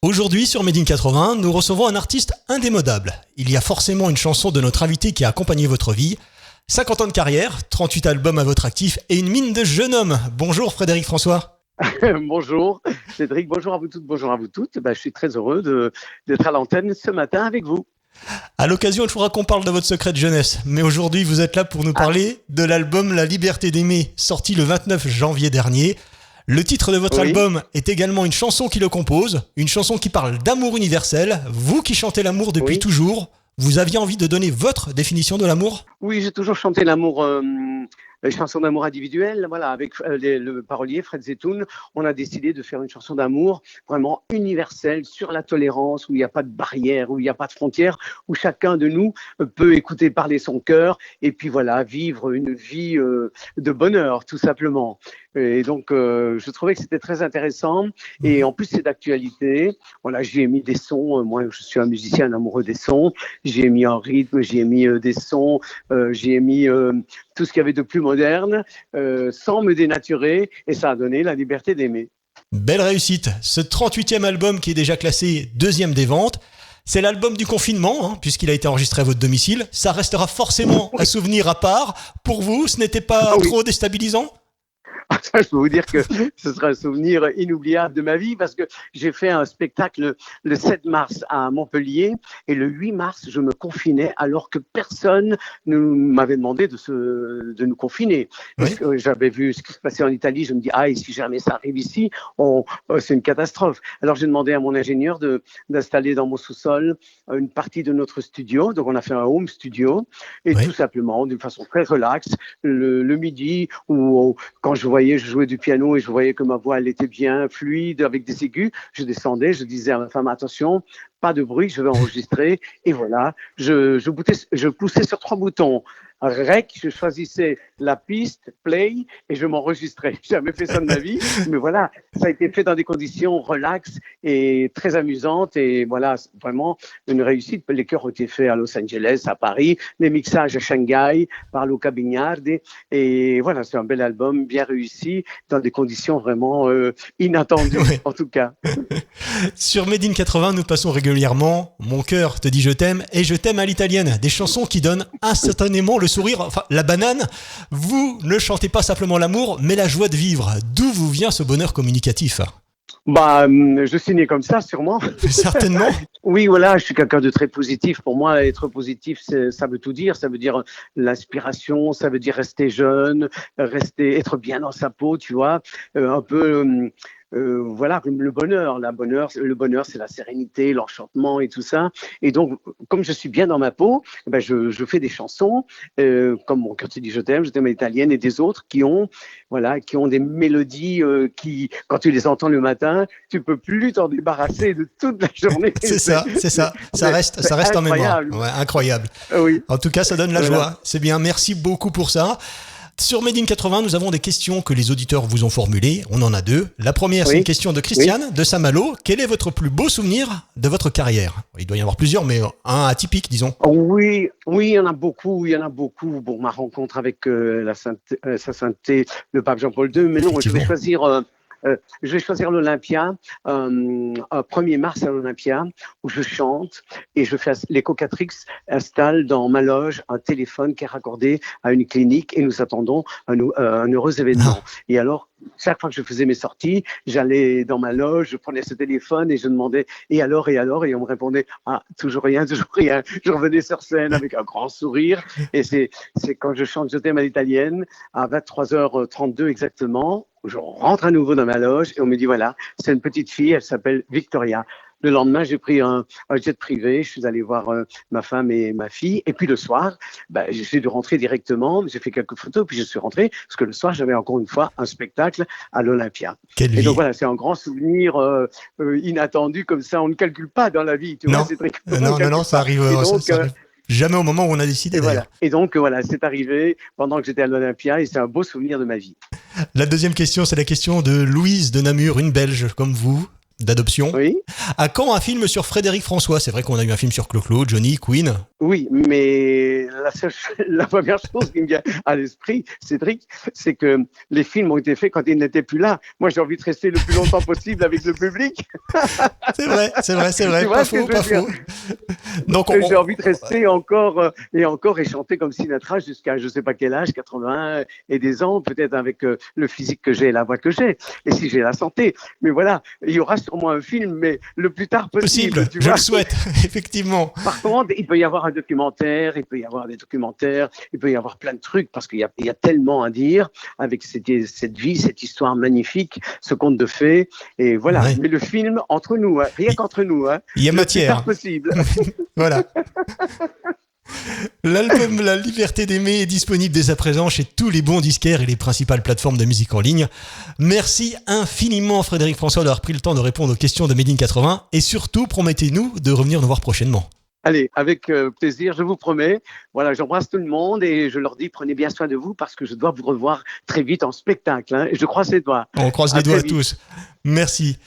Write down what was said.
Aujourd'hui, sur Made in 80, nous recevons un artiste indémodable. Il y a forcément une chanson de notre invité qui a accompagné votre vie. 50 ans de carrière, 38 albums à votre actif et une mine de jeune homme. Bonjour Frédéric François. Bonjour Cédric, bonjour à vous toutes, bonjour à vous toutes. Je suis très heureux d'être à l'antenne ce matin avec vous. À l'occasion, il faudra qu'on parle de votre secret de jeunesse. Mais aujourd'hui, vous êtes là pour nous parler de l'album La Liberté d'aimer, sorti le 29 janvier dernier. Le titre de votre album est également une chanson qui le compose, une chanson qui parle d'amour universel. Vous qui chantez l'amour depuis toujours, vous aviez envie de donner votre définition de l'amour ? Oui, j'ai toujours chanté l'amour, les chansons d'amour individuelles. Voilà, avec le parolier Fred Zetoun, on a décidé de faire une chanson d'amour vraiment universelle, sur la tolérance, où il n'y a pas de barrière, où il n'y a pas de frontières, où chacun de nous peut écouter parler son cœur et puis voilà, vivre une vie de bonheur, tout simplement. Et donc, je trouvais que c'était très intéressant. Et en plus, c'est d'actualité. Voilà, j'y ai mis des sons. Moi, je suis un musicien amoureux des sons. J'y ai mis un rythme, j'y ai mis des sons, j'y ai mis tout ce qu'il y avait de plus moderne, sans me dénaturer. Et ça a donné La Liberté d'aimer. Belle réussite. Ce 38e album qui est déjà classé 2e des ventes. C'est l'album du confinement, puisqu'il a été enregistré à votre domicile. Ça restera forcément un souvenir à part. Pour vous, ce n'était pas trop déstabilisant ? Je peux vous dire que ce sera un souvenir inoubliable de ma vie parce que j'ai fait un spectacle le 7 mars à Montpellier et le 8 mars, je me confinais alors que personne ne m'avait demandé de nous confiner. Parce que j'avais vu ce qui se passait en Italie, je me dis, et si jamais ça arrive ici, c'est une catastrophe. Alors j'ai demandé à mon ingénieur d'installer dans mon sous-sol une partie de notre studio. Donc on a fait un home studio et tout simplement, d'une façon très relaxe, le midi où quand je jouais du piano et je voyais que ma voix elle était bien fluide avec des aigus. Je descendais, je disais à ma femme attention, pas de bruit, je vais enregistrer. Et voilà, je poussais sur 3 boutons. Rec, je choisissais la piste, play, et je m'enregistrais. J'ai jamais fait ça de ma vie, mais voilà, ça a été fait dans des conditions relaxes et très amusantes, et voilà, vraiment une réussite. Les chœurs ont été faits à Los Angeles, à Paris, les mixages à Shanghai, par Luca Bignardi, et voilà, c'est un bel album, bien réussi, dans des conditions vraiment inattendues, en tout cas. Sur Made in 80, nous passons régulièrement Mon cœur te dit je t'aime et Je t'aime à l'italienne, des chansons qui donnent instantanément le sourire, enfin la banane. Vous ne chantez pas simplement l'amour, mais la joie de vivre. D'où vous vient ce bonheur communicatif ? Je suis né comme ça, sûrement. Certainement. Oui, voilà, je suis quelqu'un de très positif. Pour moi, être positif, ça veut tout dire. Ça veut dire l'inspiration, ça veut dire rester jeune, être bien dans sa peau, tu vois, un peu. Voilà, le bonheur, c'est la sérénité, l'enchantement et tout ça. Et donc, comme je suis bien dans ma peau, je fais des chansons comme Mon cœur te dit je t'aime à l'italienne et des autres qui ont des mélodies qui, quand tu les entends le matin, tu peux plus t'en débarrasser de toute la journée. C'est ça. Ça reste en mémoire. Ouais, incroyable. Oui. En tout cas, ça donne la joie. C'est bien. Merci beaucoup pour ça. Sur Made in 80, nous avons des questions que les auditeurs vous ont formulées. On en a 2. La première, c'est une question de Christiane de Saint-Malo. Quel est votre plus beau souvenir de votre carrière ? Il doit y en avoir plusieurs, mais un atypique, disons. Oui, il y en a beaucoup. Bon, ma rencontre avec Sa Sainteté, le pape Jean-Paul II. Mais non, je vais choisir l'Olympia, 1er mars à l'Olympia, où je chante et les Cocatrix installent dans ma loge un téléphone qui est raccordé à une clinique et nous attendons un heureux événement. Et alors, chaque fois que je faisais mes sorties, j'allais dans ma loge, je prenais ce téléphone et je demandais et alors, et on me répondait toujours rien. Je revenais sur scène avec un grand sourire et c'est quand je chante Je t'aime à l'italienne à 23h32 exactement. Je rentre à nouveau dans ma loge et on me dit voilà, c'est une petite fille, elle s'appelle Victoria. Le lendemain, j'ai pris un jet privé, je suis allé voir ma femme et ma fille. Et puis le soir, j'essaie de rentrer directement. J'ai fait quelques photos, puis je suis rentré parce que le soir, j'avais encore une fois un spectacle à l'Olympia. Quelle vie. Et donc voilà, c'est un grand souvenir inattendu comme ça. On ne calcule pas dans la vie. Tu vois, c'est très non, ça arrive. Ça arrive jamais au moment où on a décidé. Et donc voilà, c'est arrivé pendant que j'étais à l'Olympia et c'est un beau souvenir de ma vie. La deuxième question, c'est la question de Louise de Namur, une Belge comme vous. d'adoption. Oui. À quand un film sur Frédéric François? C'est vrai qu'on a eu un film sur Clo-Clo, Johnny, Queen. Oui, mais la première chose qui me vient à l'esprit, Cédric, c'est que les films ont été faits quand il n'était plus là. Moi, j'ai envie de rester le plus longtemps possible avec le public. C'est vrai. Tu vois Pas ce que faux, je pas veux faux. dire? Donc, J'ai envie de rester encore et encore et chanter comme Sinatra jusqu'à je sais pas quel âge, 80 et des ans, peut-être avec le physique que j'ai et la voix que j'ai, et si j'ai la santé. Mais voilà, il y aura sûrement un film, mais le plus tard possible. Tu je vois. le souhaite, effectivement. Par contre, il peut y avoir un documentaire, il peut y avoir des documentaires, il peut y avoir plein de trucs parce qu'il y a tellement à dire avec cette vie, cette histoire magnifique, ce conte de fées. Et voilà. Ouais. Mais le film, entre nous, hein, rien qu'entre nous, hein, Il y a le matière. plus tard possible. Voilà. L'album La Liberté d'aimer est disponible dès à présent chez tous les bons disquaires et les principales plateformes de musique en ligne. Merci infiniment Frédéric François d'avoir pris le temps de répondre aux questions de Made in 80 et surtout promettez-nous de revenir nous voir prochainement. Allez, avec plaisir, je vous promets. Voilà, j'embrasse tout le monde et je leur dis prenez bien soin de vous parce que je dois vous revoir très vite en spectacle. Hein, et je croise les doigts. On croise les doigts tous. Merci.